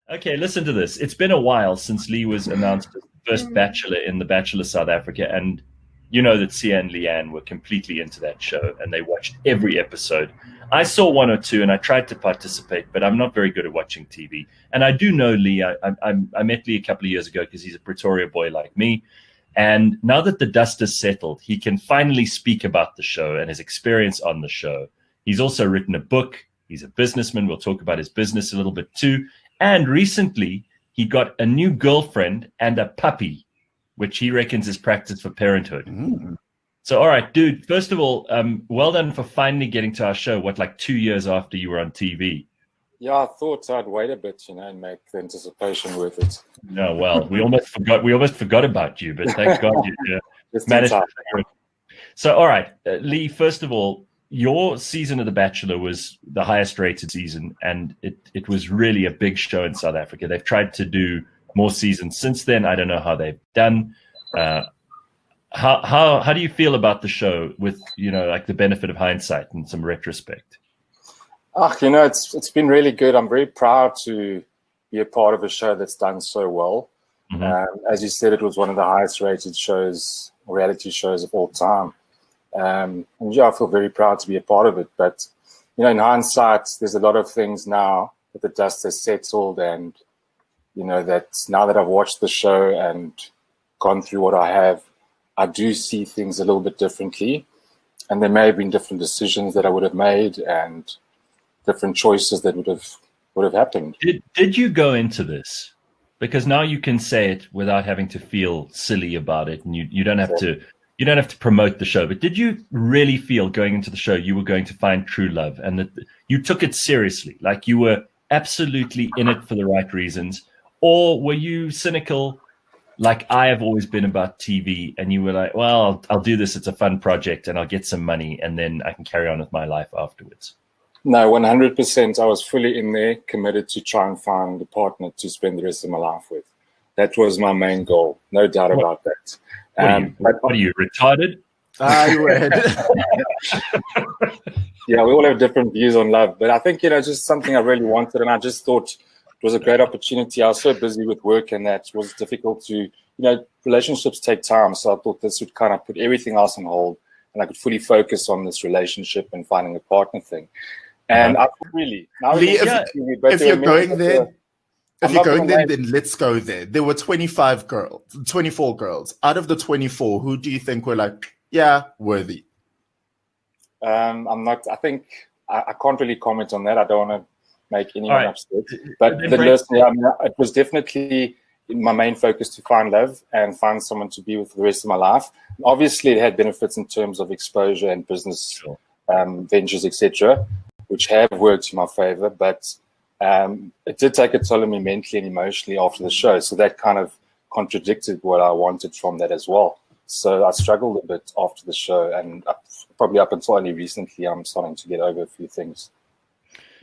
Okay, listen to this. It's been a while since Lee was announced as the first bachelor in The Bachelor South Africa, and you know that Sia and Leanne were completely into that show, and they watched every episode. I saw one or two, and I tried to participate, but I'm not very good at watching TV. And I do know Lee. I met Lee a couple of years ago because he's a Pretoria boy like me. And now that the dust has settled, he can finally speak about the show and his experience on the show. He's also written a book. He's a businessman. We'll talk about his business a little bit too. And recently, he got a new girlfriend and a puppy, which he reckons is practice for parenthood. Mm. So, all right, dude, first of all, well done for finally getting to our show, like 2 years after you were on TV. Yeah, I thought I'd wait a bit, and make the anticipation worth it. No, well, we almost forgot about you, but thank God you managed to figure it. So, all right, Lee, first of all, your season of The Bachelor was the highest rated season, and it was really a big show in South Africa. They've tried to do more seasons since then. I don't know how they've done. How do you feel about the show with, like the benefit of hindsight and some retrospect? It's been really good. I'm very proud to be a part of a show that's done so well. Mm-hmm. As you said, it was one of the highest rated shows, reality shows of all time. And I feel very proud to be a part of it. But, in hindsight, there's a lot of things now that the dust has settled, and, that now that I've watched the show and gone through what I have, I do see things a little bit differently. And there may have been different decisions that I would have made and different choices that would have happened. Did you go into this? Because now you can say it without having to feel silly about it, and you don't have to. You don't have to promote the show, but did you really feel going into the show you were going to find true love and that you took it seriously, like you were absolutely in it for the right reasons? Or were you cynical, like I have always been about TV, and you were like, well, I'll do this. It's a fun project and I'll get some money and then I can carry on with my life afterwards? No, 100%. I was fully in there, committed to try and find a partner to spend the rest of my life with. That was my main goal. No doubt about that. What are you, retarded? You were. Yeah, we all have different views on love, but I think, just something I really wanted, and I just thought it was a great opportunity. I was so busy with work, and that was difficult to, relationships take time. So I thought this would kind of put everything else on hold, and I could fully focus on this relationship and finding a partner thing. And I really, Lee, if you're going there. If you're going there, then let's go there. There were 24 girls. Out of the 24, who do you think were like, yeah, worthy? I think I can't really comment on that. I don't want to make anyone upset. But the list, it was definitely my main focus to find love and find someone to be with for the rest of my life. Obviously, it had benefits in terms of exposure and business ventures, etc., which have worked in my favor. But it did take a toll on me mentally and emotionally after the show. So that kind of contradicted what I wanted from that as well. So I struggled a bit after the show, and probably up until only recently, I'm starting to get over a few things.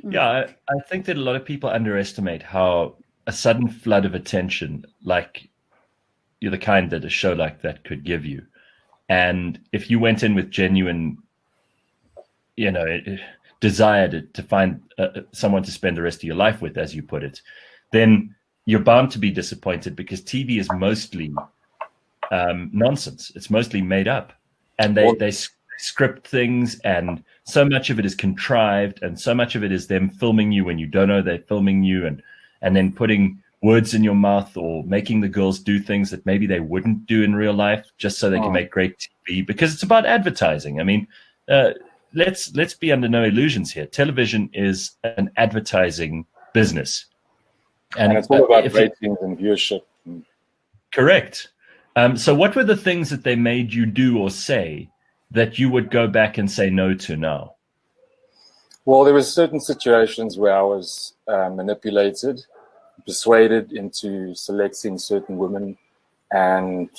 Yeah, I think that a lot of people underestimate how a sudden flood of attention, like you're the kind that a show like that could give you. And if you went in with genuine, desire to find someone to spend the rest of your life with, as you put it, then you're bound to be disappointed, because TV is mostly nonsense. It's mostly made up, and they script things, and so much of it is contrived, and so much of it is them filming you when you don't know they're filming you, and then putting words in your mouth or making the girls do things that maybe they wouldn't do in real life just so they can make great TV, because it's about advertising. I mean, let's be under no illusions here. Television is an advertising business, and it's all about ratings and viewership. Correct. So what were the things that they made you do or say that you would go back and say no to now? Well, there were certain situations where I was manipulated, persuaded into selecting certain women and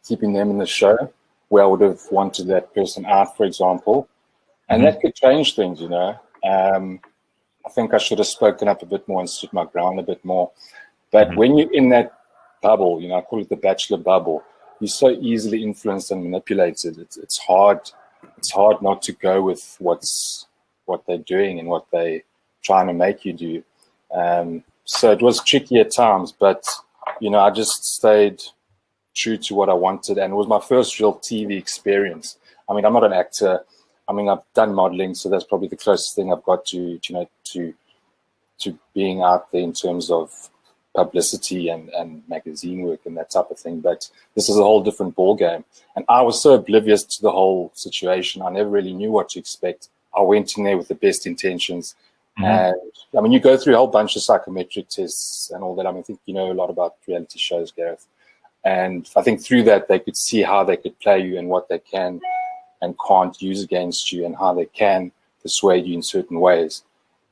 keeping them in the show, where I would have wanted that person out, for example. And that could change things, I think I should have spoken up a bit more and stood my ground a bit more. But when you're in that bubble, I call it the Bachelor bubble, you're so easily influenced and manipulated. It's hard not to go with what they're doing and what they're trying to make you do. So it was tricky at times, but, you know, I just stayed true to what I wanted, and it was my first real TV experience. I mean, I'm not an actor. I mean, I've done modeling, so that's probably the closest thing I've got to, you know, to being out there in terms of publicity and magazine work and that type of thing. But this is a whole different ball game, and I was so oblivious to the whole situation. I never really knew what to expect. I went in there with the best intentions. And I mean, you go through a whole bunch of psychometric tests and all that. I mean, I think you know a lot about reality shows, Gareth. And I think through that, they could see how they could play you and what they can and can't use against you, and how they can persuade you in certain ways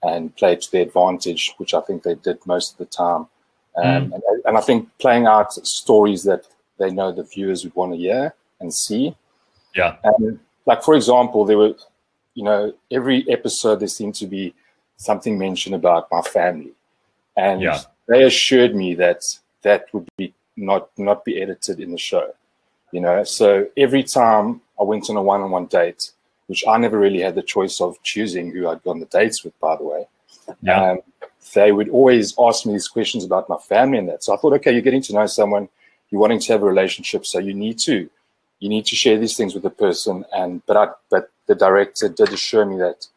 and play to their advantage, which I think they did most of the time. And I think playing out stories that they know the viewers would want to hear and see. Yeah. And like, for example, there were, you know, every episode there seemed to be something mentioned about my family, and they assured me that that would be not be edited in the show, you know. So every time I went on a one-on-one date, which I never really had the choice of choosing who I'd go on the dates with, by the way, they would always ask me these questions about my family and that. So I thought, okay, you're getting to know someone, you're wanting to have a relationship, so you need to share these things with the person. And but the director did assure me that.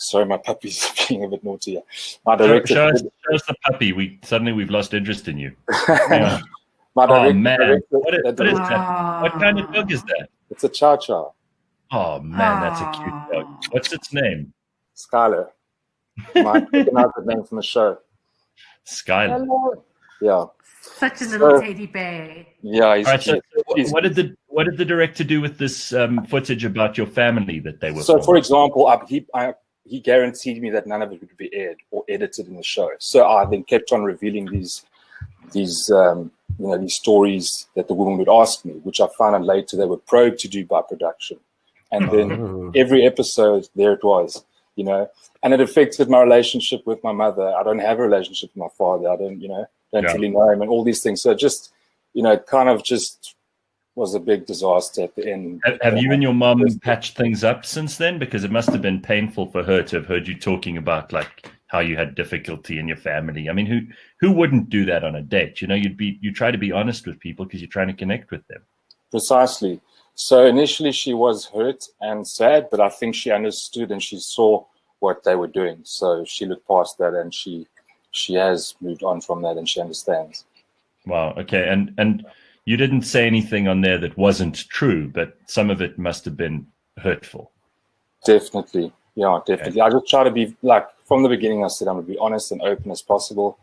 Sorry, my puppy's being a bit naughty. My director show us the puppy. We've lost interest in you. Yeah. Oh man, what is that? What kind of dog is that? It's a Chow Chow. Oh man, that's a cute dog. What's its name? Skylar. My the name from the show. Skylar. Yeah. Such a little teddy bear. Yeah. All right, so what did the director do with this footage about your family that they were? So, for example, he guaranteed me that none of it would be aired or edited in the show. So I then kept on revealing these stories that the woman would ask me, which I found out later they were probed to do by production. And then every episode, there it was, you know, and it affected my relationship with my mother. I don't have a relationship with my father. I don't really know him and all these things. So just, you know, it kind of just was a big disaster at the end. Have you and your mom patched things up since then? Because it must have been painful for her to have heard you talking about like how you had difficulty in your family. I mean, who wouldn't do that on a date? You know, you try to be honest with people because you're trying to connect with them. Precisely. So initially she was hurt and sad, but I think she understood and she saw what they were doing. So she looked past that and she has moved on from that and she understands. Wow. Okay. And you didn't say anything on there that wasn't true, but some of it must have been hurtful. Definitely. Yeah, definitely. Okay. I just try to be, like, from the beginning I said I'm going to be honest and open as possible,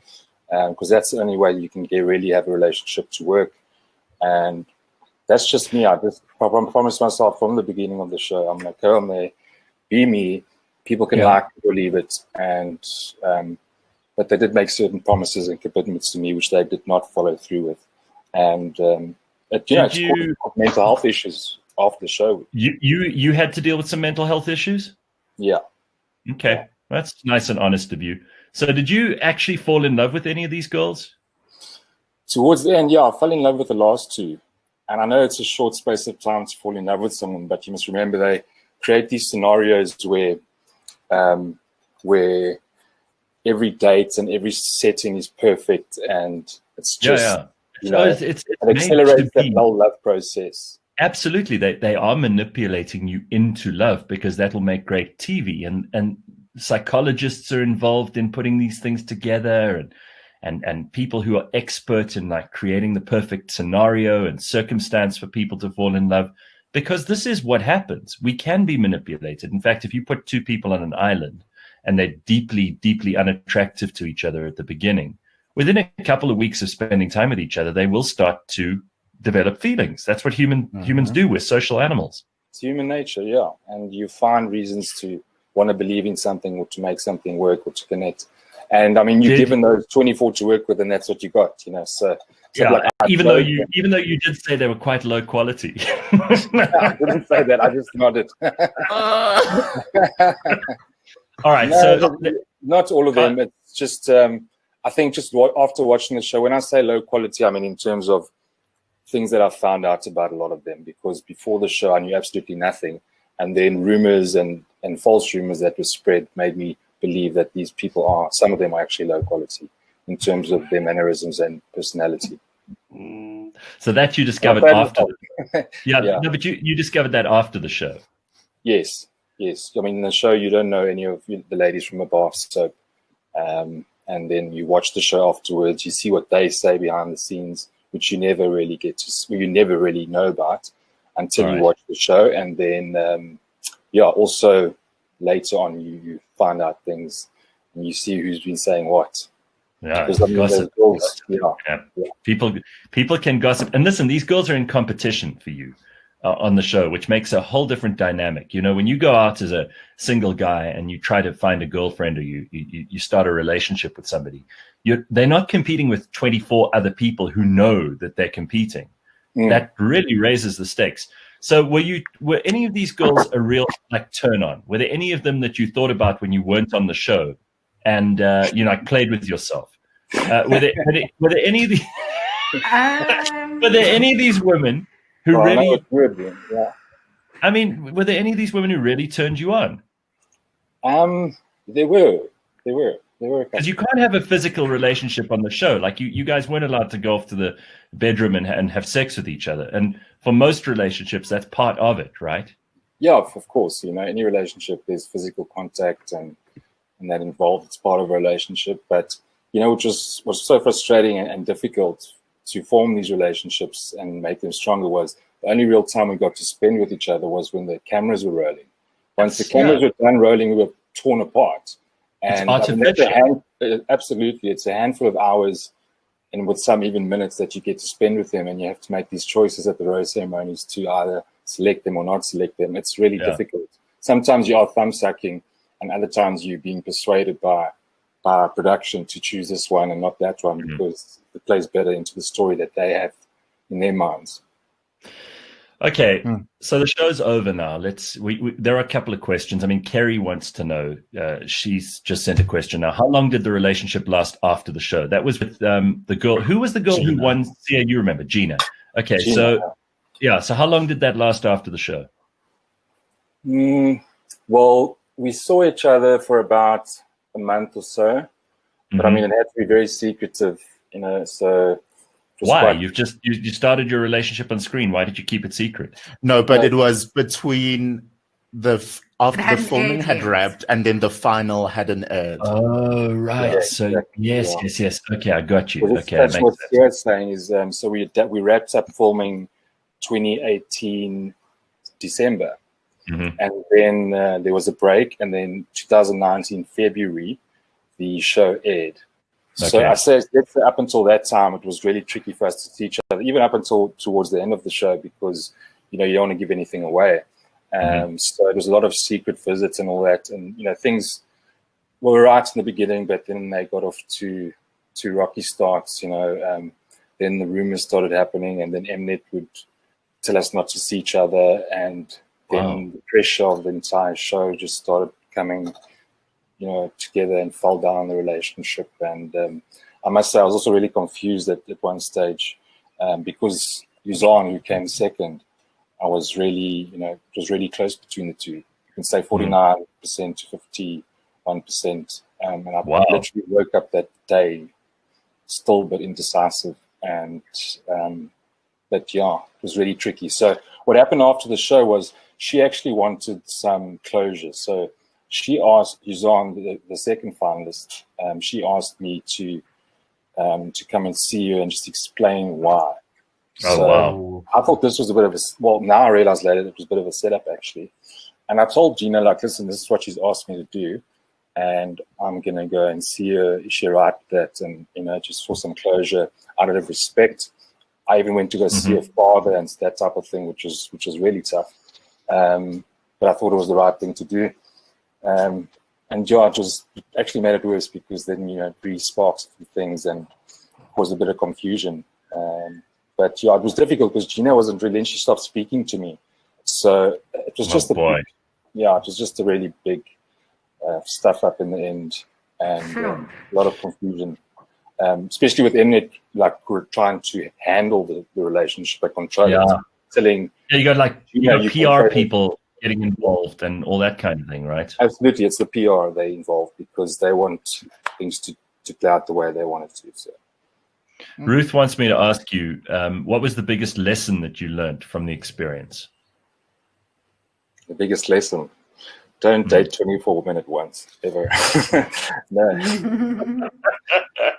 because that's the only way you can really have a relationship to work. And that's just me. I just promised myself from the beginning of the show, I'm going to go on there, be me. People can like it or leave it. And but they did make certain promises and commitments to me, which they did not follow through with. And it's caused mental health issues after the show. You had to deal with some mental health issues? Yeah. Okay. Yeah. That's nice and honest of you. So did you actually fall in love with any of these girls? Towards the end, yeah, I fell in love with the last two. And I know it's a short space of time to fall in love with someone, but you must remember they create these scenarios where every date and every setting is perfect, and it's just you know, it accelerates that whole love process. Absolutely, they are manipulating you into love because that'll make great TV, and psychologists are involved in putting these things together, and people who are expert in like creating the perfect scenario and circumstance for people to fall in love, because this is what happens. We can be manipulated. In fact, if you put two people on an island and they're deeply, deeply unattractive to each other at the beginning, within a couple of weeks of spending time with each other, they will start to develop feelings. That's what humans do. We're social animals. It's human nature, yeah. And you find reasons to want to believe in something or to make something work or to connect. And I mean, you're given those 24 to work with, and that's what you got, you know. So yeah, like, even though you did say they were quite low quality. I didn't say that. I just nodded. All right. No, so not all of them. It's just I think just after watching the show, when I say low quality, I mean in terms of things that I found out about a lot of them, because before the show I knew absolutely nothing, and then rumors and false rumors that were spread made me believe that these people some of them are actually low quality. in terms of their mannerisms and personality. So that you discovered after. No, but you discovered that after the show. Yes. I mean, in the show, you don't know any of the ladies from a bar soap. And then you watch the show afterwards. You see what they say behind the scenes, which you never really you never really know about until you watch the show. And then, also later on, you find out things and you see who's been saying what. Yeah, gossip. People can gossip. And listen, these girls are in competition for you on the show, which makes a whole different dynamic. You know, when you go out as a single guy and you try to find a girlfriend or you start a relationship with somebody, they're not competing with 24 other people who know that they're competing. That really raises the stakes. So were any of these girls a real turn on? Were there any of them that you thought about when you weren't on the show and played with yourself? Were there any of these were there any of these women who really I mean, were there any of these women who really turned you on? There were. Because you can't have a physical relationship on the show. Like you guys weren't allowed to go off to the bedroom and have sex with each other. And for most relationships, that's part of it, right? Yeah, of course. You know, any relationship, there's physical contact and that involved. It's part of a relationship. But, you know, which was so frustrating and difficult to form these relationships and make them stronger was the only real time we got to spend with each other was when the cameras were rolling. Once the cameras were done rolling, we were torn apart. And absolutely, it's a handful of hours and with some even minutes that you get to spend with them, and you have to make these choices at the rose ceremonies to either select them or not select them. It's really difficult. Sometimes you are thumb sucking, and other times you're being persuaded by production to choose this one and not that one because it plays better into the story that they have in their minds. Okay, so the show's over now. There are a couple of questions. I mean, Kerry wants to know, she's just sent a question now. How long did the relationship last after the show? That was with the girl. Who was the girl who won? Yeah, you remember, Gina. Okay, Gina. So how long did that last after the show? Well, we saw each other for about a month or so. But I mean, it had to be very secretive, you know, so... Why? You started your relationship on screen. Why did you keep it secret? No, but it was between after the filming had wrapped and then the final hadn't aired. Oh, right. Yeah, so exactly. Yes. Okay, I got you. That's what Sierra's saying is so we wrapped up filming 2018 December, and then there was a break, and then 2019 February the show aired. So I say up until that time, it was really tricky for us to see each other, even up until towards the end of the show, because, you know, you don't want to give anything away. So it was a lot of secret visits and all that. And, you know, things were right in the beginning, but then they got off to rocky starts, you know. Then the rumors started happening, and then Mnet would tell us not to see each other. And then the pressure of the entire show just started coming, you know, together and fell down on the relationship. And I must say I was also really confused at one stage because Yuzan, who came second, I was really, you know, it was really close between the two. You can say 49% to 51%. And I literally woke up that day still a bit indecisive. And, but yeah, it was really tricky. So what happened after the show was she actually wanted some closure. So she asked Yuzan, the second finalist, she asked me to come and see her and just explain why. I thought this was a bit of now I realize later it was a bit of a setup actually. And I told Gina, like, listen, this is what she's asked me to do. And I'm going to go and see her. Is she right with that? And, you know, just for some closure out of respect. I even went to go see her father and that type of thing, which was really tough. But I thought it was the right thing to do. And yeah, it actually made it worse because then, you know, breathed sparks and things and caused a bit of confusion. But yeah, it was difficult because Gina wasn't really, and she stopped speaking to me. So it was just it was just a really big stuff up in the end and a lot of confusion. Especially with Mnet, like we're trying to handle the relationship by controlling, telling. Yeah, you got like PR people getting involved and all that kind of thing, right? Absolutely, it's the PR they involve because they want things to to play out the way they wanted to. So. Ruth wants me to ask you, what was the biggest lesson that you learned from the experience? The biggest lesson: don't date 24 women at once, ever. No.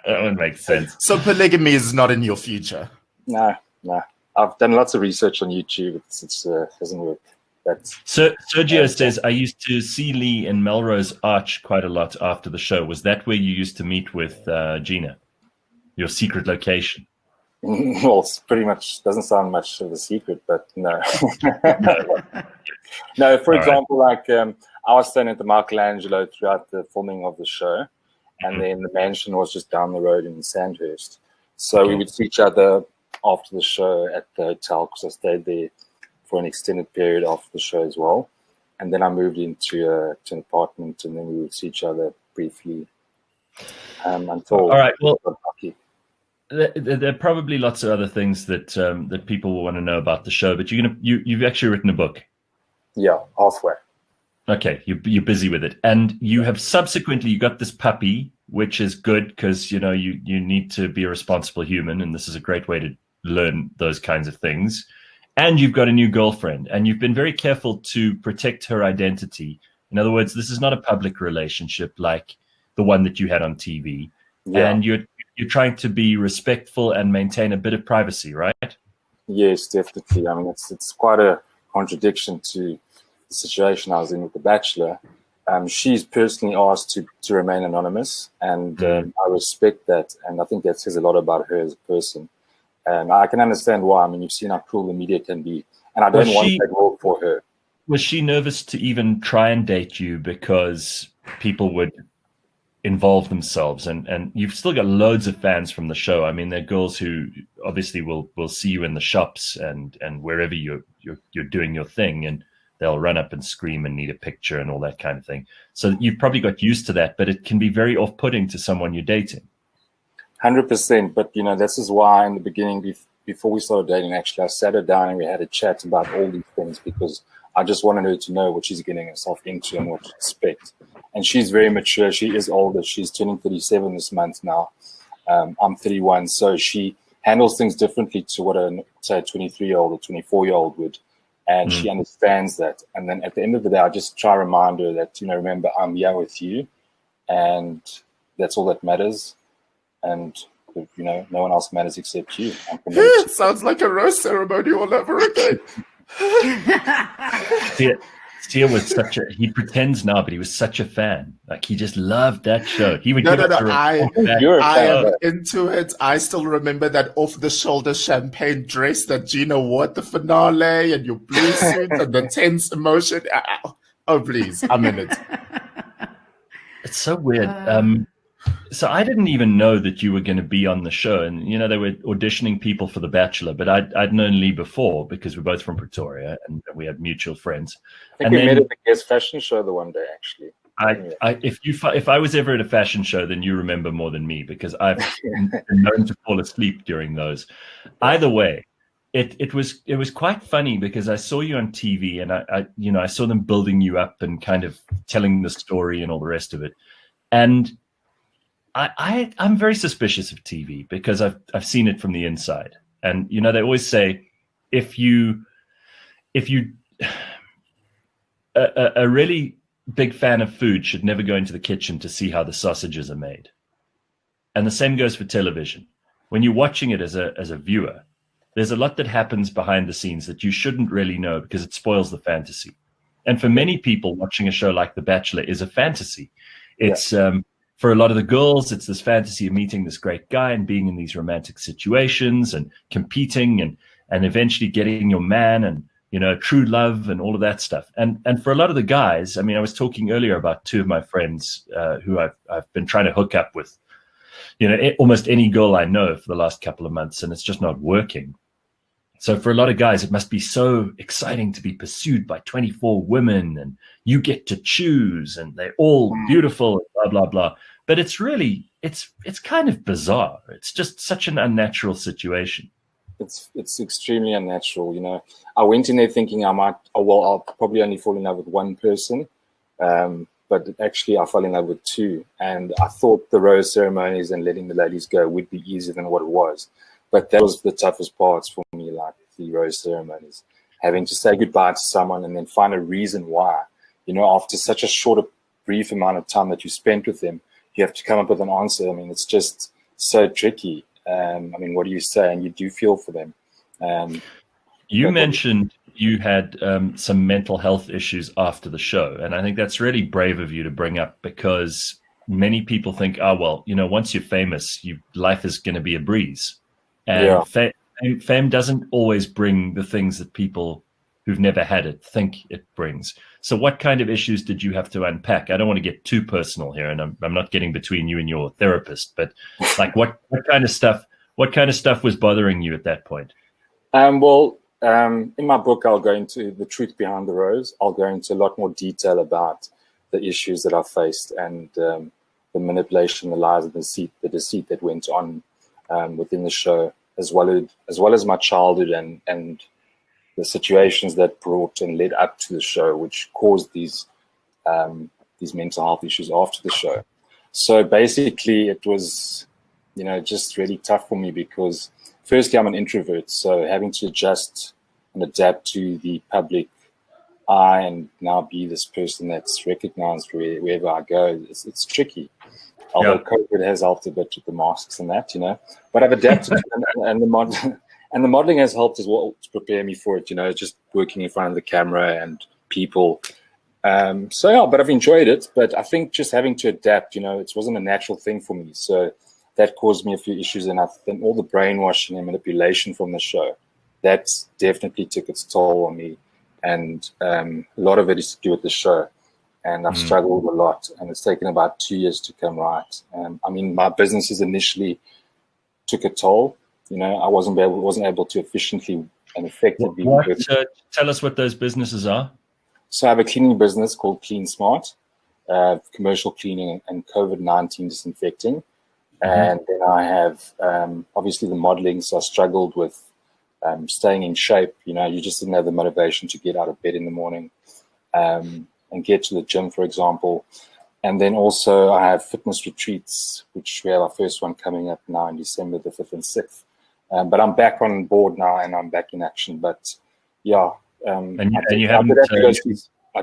That would make sense. So polygamy is not in your future? No. I've done lots of research on YouTube. It doesn't work. So Sergio says, I used to see Lee in Melrose Arch quite a lot after the show. Was that where you used to meet with Gina? Your secret location? Well, it's pretty much doesn't sound much of a secret, but no. No, for example, I was staying at the Michelangelo throughout the filming of the show, and then the mansion was just down the road in Sandhurst. So we would see each other after the show at the hotel, because I stayed there for an extended period after the show as well. And then I moved into an apartment, and then we would see each other briefly until. All right. Well, there are probably lots of other things that that people will want to know about the show, but you've actually written a book. Yeah, halfway. Okay, you're busy with it, and you have subsequently you got this puppy, which is good because you need to be a responsible human, and this is a great way to learn those kinds of things. And you've got a new girlfriend, and you've been very careful to protect her identity. In other words, this is not a public relationship like the one that you had on TV, and you're trying to be respectful and maintain a bit of privacy, right? Yes, definitely. I mean, it's quite a contradiction to the situation I was in with The Bachelor. She's personally asked to remain anonymous, and I respect that, and I think that says a lot about her as a person. And I can understand why. I mean, you've seen how cruel the media can be, and I don't want that role for her. Was she nervous to even try and date you because people would involve themselves? And you've still got loads of fans from the show. I mean, they're girls who obviously will see you in the shops and wherever you're doing your thing, and they'll run up and scream and need a picture and all that kind of thing. So you've probably got used to that, but it can be very off-putting to someone you're dating. 100%. But, this is why in the beginning, before we started dating, actually, I sat her down and we had a chat about all these things, because I just wanted her to know what she's getting herself into and what to expect. And she's very mature. She is older. She's turning 37 this month now. I'm 31. So she handles things differently to what a 23-year-old or 24-year-old would. And she understands that. And then at the end of the day, I just try to remind her that, remember, I'm here with you, and that's all that matters. And, no one else matters except you. It sounds like a rose ceremony all over again. Sia was he pretends now, but he was such a fan. Like, he just loved that show. He would I am into it. I still remember that off-the-shoulder champagne dress that Gina wore at the finale, and your blue suit and the tense emotion. Oh, please, I'm in it. It's so weird. So I didn't even know that you were going to be on the show, and they were auditioning people for The Bachelor, but I'd known Lee before because we're both from Pretoria and we had mutual friends. I think we met at the guest fashion show the one day, actually. If I was ever at a fashion show, then you remember more than me, because I've been known to fall asleep during those. Either way, it was quite funny because I saw you on TV, and I saw them building you up and kind of telling the story and all the rest of it, and I'm very suspicious of TV because I've seen it from the inside, and they always say if you a really big fan of food should never go into the kitchen to see how the sausages are made, and the same goes for television. When you're watching it as a viewer, there's a lot that happens behind the scenes that you shouldn't really know because it spoils the fantasy. And for many people, watching a show like The Bachelor is a fantasy. It's for a lot of the girls, it's this fantasy of meeting this great guy and being in these romantic situations and competing and eventually getting your man and, true love and all of that stuff. And for a lot of the guys, I mean, I was talking earlier about two of my friends who I've been trying to hook up with, almost any girl I know for the last couple of months, and it's just not working. So for a lot of guys, it must be so exciting to be pursued by 24 women, and you get to choose, and they're all beautiful, blah, blah, blah. But it's really, it's kind of bizarre. It's just such an unnatural situation. It's extremely unnatural. I went in there thinking I'll probably only fall in love with one person. but actually I fell in love with 2. And I thought the rose ceremonies and letting the ladies go would be easier than what it was. But that was the toughest parts for me, like the rose ceremonies. Having to say goodbye to someone and then find a reason why. You know, after such a short, brief amount of time that you spent with them, you have to come up with an answer. I mean, it's just so tricky. I mean, what do you say? And you do feel for them. You mentioned you had some mental health issues after the show, and I think that's really brave of you to bring up, because many people think, oh, well, you know, once you're famous, life is going to be a breeze. And fame doesn't always bring the things that people who've never had it think it brings. So what kind of issues did you have to unpack? I don't want to get too personal here, and I'm not getting between you and your therapist, but like what kind of stuff was bothering you at that point? In my book, I'll go into the truth behind the rose. I'll go into a lot more detail about the issues that I faced and the manipulation, the lies, and the deceit that went on within the show, as well as my childhood and the situations that brought and led up to the show, which caused these mental health issues after the show. So basically, it was, you know, just really tough for me because, firstly, I'm an introvert, so having to adjust and adapt to the public eye and now be this person that's recognized wherever I go, it's tricky. Although COVID has helped a bit with the masks and that, you know, but I've adapted to it, and the modeling has helped as well to prepare me for it, you know, just working in front of the camera and people. But I've enjoyed it. But I think just having to adapt, you know, it wasn't a natural thing for me. So that caused me a few issues. And I think all the brainwashing and manipulation from the show, that definitely took its toll on me. And a lot of it is to do with the show. And I've struggled a lot. And it's taken about 2 years to come right. I mean, my businesses initially took a toll. You know, I wasn't able to efficiently and effectively. Tell us what those businesses are. So I have a cleaning business called Clean Smart, commercial cleaning and COVID-19 disinfecting. And then I have obviously the modeling. So I struggled with staying in shape. You know, you just didn't have the motivation to get out of bed in the morning and get to the gym, for example. And then also I have fitness retreats, which we have our first one coming up now in December the 5th and 6th. But I'm back on board now and I'm back in action. But yeah, I did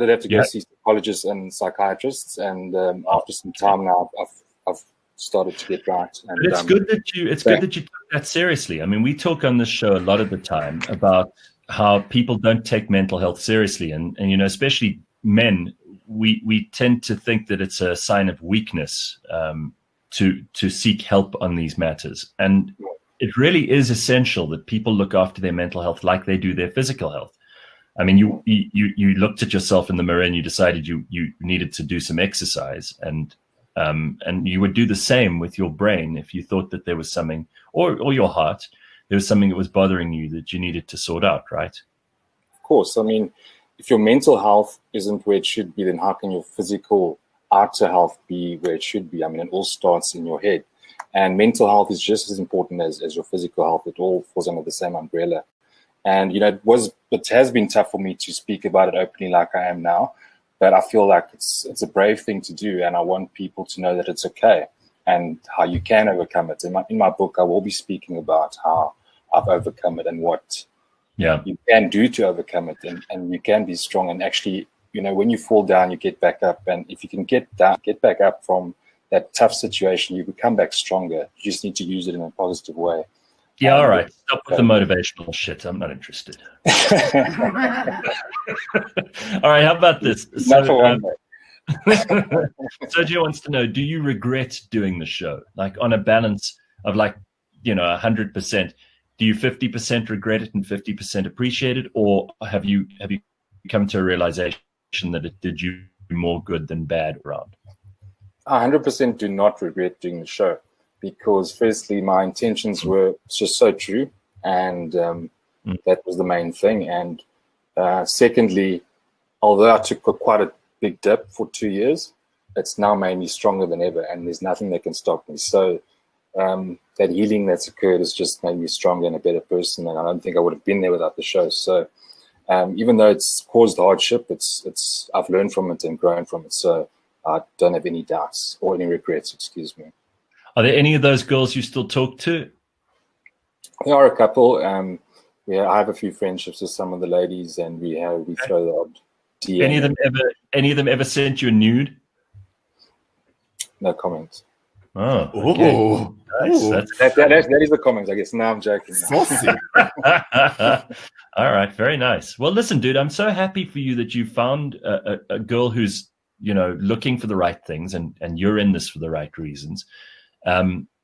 have to go see psychologists and psychiatrists. And after some time now, I've started to get right. And it's good that you took that seriously. I mean, we talk on this show a lot of the time about how people don't take mental health seriously, and you know, especially men, we tend to think that it's a sign of weakness to seek help on these matters. And it really is essential that people look after their mental health like they do their physical health. I mean, you looked at yourself in the mirror and you decided you needed to do some exercise, and you would do the same with your brain if you thought that there was something, or your heart, there was something that was bothering you that you needed to sort out, right? Of course. I mean, if your mental health isn't where it should be, then how can your physical outer health be where it should be? I mean, it all starts in your head. And mental health is just as important as your physical health. It all falls under the same umbrella. And, you know, it has been tough for me to speak about it openly like I am now. But I feel like it's a brave thing to do. And I want people to know that it's okay and how you can overcome it. In my book, I will be speaking about how I've overcome it and what you can do to overcome it. And you can be strong. And actually, you know, when you fall down, you get back up. And if you can get back up from that tough situation, you can come back stronger. You just need to use it in a positive way. Yeah, all right. Stop with the motivational shit. I'm not interested. All right, how about this? Sergio wants to know, do you regret doing the show? Like on a balance of 100%, do you 50% regret it and 50% appreciate it? Or have you come to a realization that it did you more good than bad around? 100% do not regret doing the show, because firstly, my intentions were just so true, and that was the main thing. And secondly, although I took quite a big dip for 2 years, it's now made me stronger than ever, and there's nothing that can stop me. So that healing that's occurred has just made me stronger and a better person, and I don't think I would have been there without the show. So even though it's caused hardship, I've learned from it and grown from it. So I don't have any doubts or any regrets, excuse me. Are there any of those girls you still talk to? There are a couple. Yeah, I have a few friendships with some of the ladies, and we throw the odd DM. Any of them ever sent you a nude? No comment. Oh, okay. Nice. That is the comment, I guess. No, I'm joking. All right, very nice. Well, listen, dude, I'm so happy for you that you found a girl who's, looking for the right things, and you're in this for the right reasons.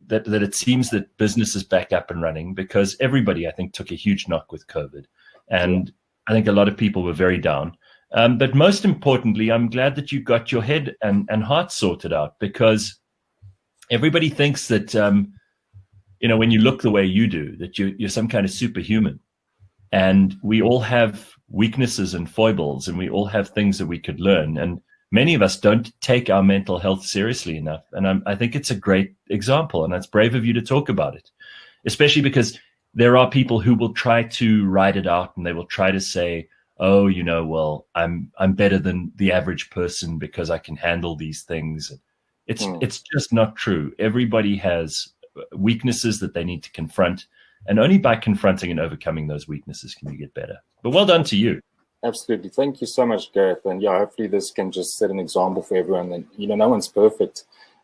That it seems that business is back up and running, because everybody, I think, took a huge knock with COVID. And I think a lot of people were very down. But most importantly, I'm glad that you got your head and heart sorted out, because everybody thinks that, when you look the way you do, that you're some kind of superhuman. And we all have weaknesses and foibles, and we all have things that we could learn. And many of us don't take our mental health seriously enough. And I think it's a great example, and it's brave of you to talk about it, especially because there are people who will try to ride it out, and they will try to say, oh, well, I'm better than the average person because I can handle these things. It's just not true. Everybody has weaknesses that they need to confront, and only by confronting and overcoming those weaknesses can you get better. But well done to you. Absolutely. Thank you so much, Gareth. And yeah, hopefully this can just set an example for everyone. And, no one's perfect.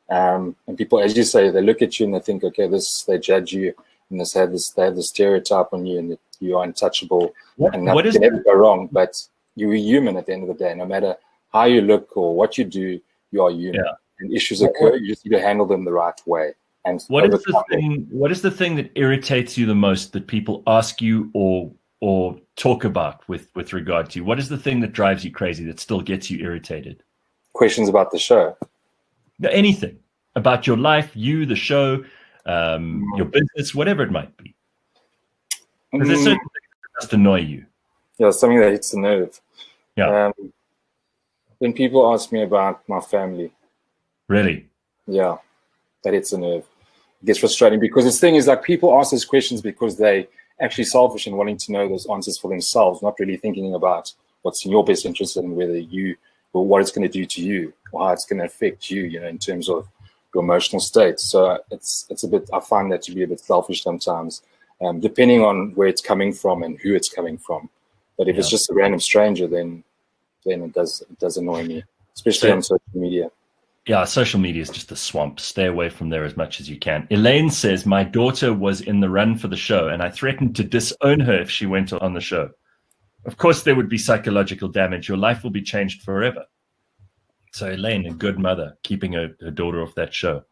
And people, as you say, they look at you and they think, okay, they judge you, and they have the stereotype on you, and that you are untouchable and nothing can ever go wrong. But you're a human at the end of the day. No matter how you look or what you do, you are human. Yeah. And issues occur, you just need to handle them the right way. And what is the thing that irritates you the most that people ask you or talk about with regard to you? What is the thing that drives you crazy, that still gets you irritated? Questions about the show. Anything about your life, the show, your business, whatever it might be. There's certain things that just annoy you. Yeah, something that hits the nerve. Yeah. When people ask me about my family. Really? Yeah, that hits the nerve. It gets frustrating, because this thing is like, people ask those questions because they actually selfish and wanting to know those answers for themselves, not really thinking about what's in your best interest and what it's going to do to you, or how it's going to affect you, in terms of your emotional state. So it's a bit, I find that to be a bit selfish sometimes, depending on where it's coming from and who it's coming from. But if it's just a random stranger, then it does annoy me, especially on social media. Yeah, social media is just a swamp. Stay away from there as much as you can. Elaine says, my daughter was in the run for the show, and I threatened to disown her if she went on the show. Of course, there would be psychological damage. Your life will be changed forever. So Elaine, a good mother, keeping her daughter off that show.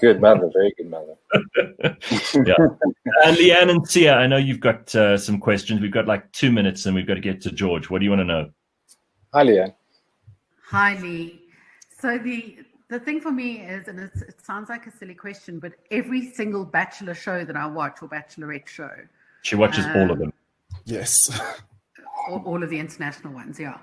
Good mother, very good mother. Yeah. Leanne and Sia, I know you've got some questions. We've got like 2 minutes, and we've got to get to George. What do you want to know? Hi, Leanne. Hi, Lee. So the thing for me is, and it sounds like a silly question, but every single Bachelor show that I watch, or Bachelorette show. She watches all of them. Yes. All of the international ones, yeah.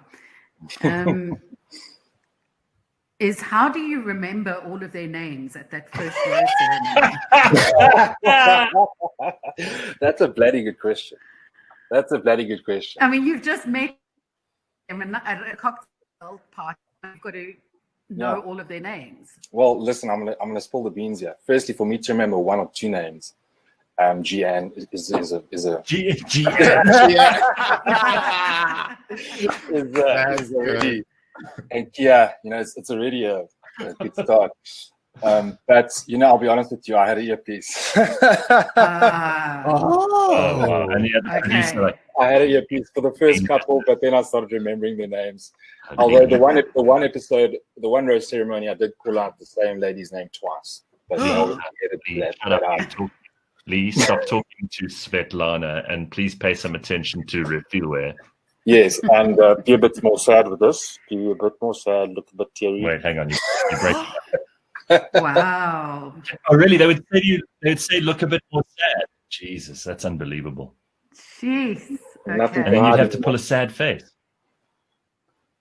Is how do you remember all of their names at that first rose ceremony? That's a bloody good question. I mean, you've just met them at a cocktail party. You've got to know all of their names. Well, listen, I'm gonna spill the beans here. Firstly, for me to remember one or two names, Gian is a already, and Kia, it's already a good start. But I'll be honest with you, I had an earpiece. Wow. And I had an earpiece for the first couple, but then I started remembering their names. Although the one episode, the one rose ceremony, I did call out the same lady's name twice. But Please stop talking to Svetlana, and please pay some attention to Refilware. Yes, and be a bit more sad with this. Be a bit more sad, look a bit teary. Wait, hang on. You break. Wow. Oh, really? They would say, look a bit more sad. Jesus, that's unbelievable. Jeez. Okay. And then you'd have to pull a sad face.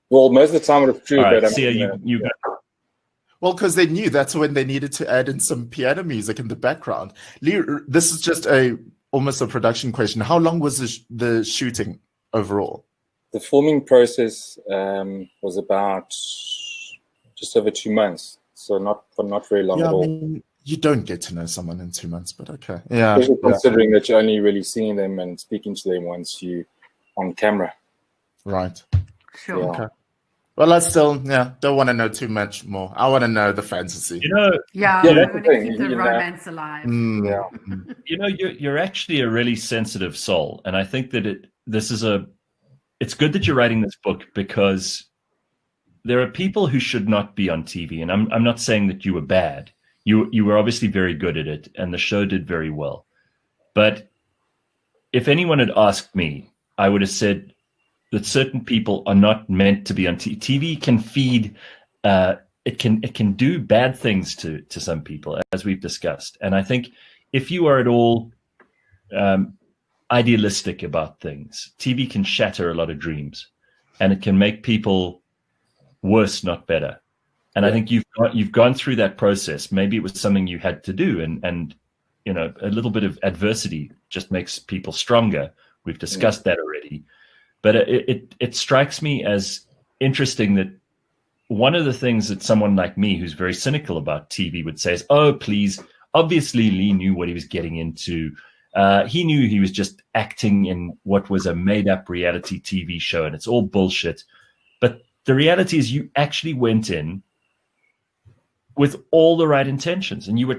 Well, most of the time it's true. Right, but Sia, you go. Well, because they knew that's when they needed to add in some piano music in the background. Lee, this is just almost a production question. How long was the shooting overall? The filming process was about just over 2 months. So not very long at all. I mean, you don't get to know someone in 2 months, but okay. Yeah. Especially considering that you're only really seeing them and speaking to them once you on camera. Right. Sure. Yeah. Okay. Well, I still, don't want to know too much more. I want to know the fantasy. You know, Yeah, that's we the want to thing, keep the romance alive. Yeah. you know, you're actually a really sensitive soul, and I think that it's good that you're writing this book, because there are people who should not be on TV, and I'm not saying that you were bad. You were obviously very good at it, and the show did very well. But if anyone had asked me, I would have said that certain people are not meant to be on TV. TV can feed, it can do bad things to some people, as we've discussed. And I think if you are at all idealistic about things, TV can shatter a lot of dreams, and it can make people worse, not better. And I think you've gone through that process. Maybe it was something you had to do, and you know, a little bit of adversity just makes people stronger. We've discussed that already. But it strikes me as interesting that one of the things that someone like me, who's very cynical about TV, would say is, oh, please, obviously Lee knew what he was getting into. He knew he was just acting in what was a made-up reality TV show, and it's all bullshit. But the reality is you actually went in with all the right intentions, and you were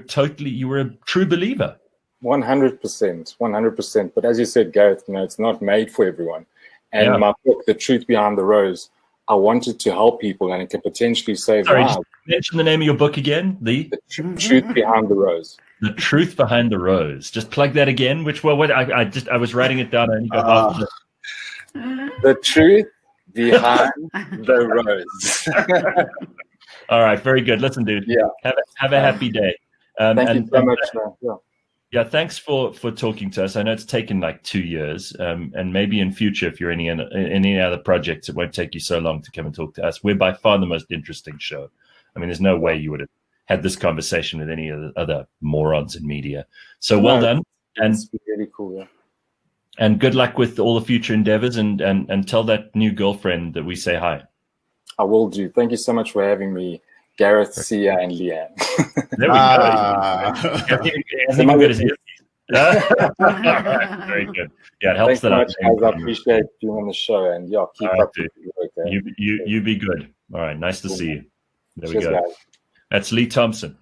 a true believer. 100%. But as you said, Gareth, you know, it's not made for everyone. And my book, The Truth Behind the Rose, I wanted to help people, and it can potentially save lives. Just mention the name of your book again. The Truth Behind the Rose. The Truth Behind the Rose. Just plug that again. Which one? What? I was writing it down. I only got half of it. The Truth Behind the Rose. All right, very good. Listen, dude. Yeah. Have a happy day. Thank you so much, man. Yeah, thanks for talking to us. I know it's taken like 2 years, and maybe in future, if you're in any other projects, it won't take you so long to come and talk to us. We're by far the most interesting show. I mean, there's no way you would have had this conversation with any other morons in media. So well done, and it's really cool. Yeah. And good luck with all the future endeavors, and tell that new girlfriend that we say hi. I will do. Thank you so much for having me, Gareth, Sia, and Leanne. There we go. Very good. Yeah, it helps. Thanks so much, guys. I appreciate being on the show, and keep up with you. You be good. All right, nice to see you. There we go. Guys. That's Lee Thompson.